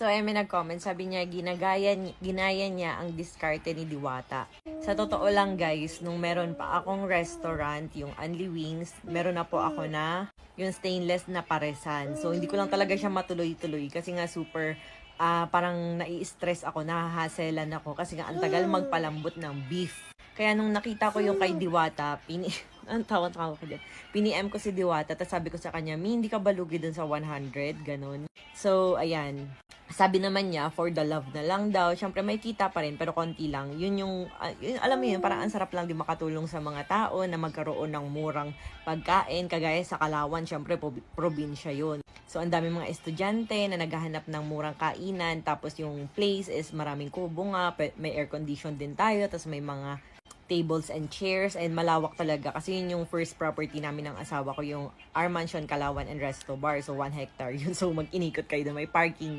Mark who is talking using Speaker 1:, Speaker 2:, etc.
Speaker 1: So, may nag-comment, sabi niya, ginaya niya ang diskarte ni Diwata. Sa totoo lang guys, nung meron pa akong restaurant, yung Only Wings, meron na po ako na yung stainless na paresan. So, hindi ko lang talaga siya matuloy-tuloy kasi nga super parang nai-stress ako, nahahaselan ako kasi nga ang tagal magpalambot ng beef. Kaya nung nakita ko yung kay Diwata, ang tawa-tawa ko dyan. Pini-M ko si Diwata, tapos sabi ko sa kanya, hindi ka balugi dun sa 100, ganun. So, ayan. Sabi naman niya, for the love na lang daw. Siyempre, may kita pa rin, pero konti lang. Yun, alam mo yun, parang ang sarap lang din makatulong sa mga tao na magkaroon ng murang pagkain. Kagaya sa Kalawan, siyempre, probinsya yun. So, ang dami mga estudyante na naghahanap ng murang kainan. Tapos, yung place is maraming kubo nga. May air condition din tayo. Tapos, may mga tables and chairs, and malawak talaga kasi yun yung first property namin ng asawa ko, yung our mansion Kalawan and Resto Bar. So 1 hectare yun, so mag-inikot kayo doon, may parking din.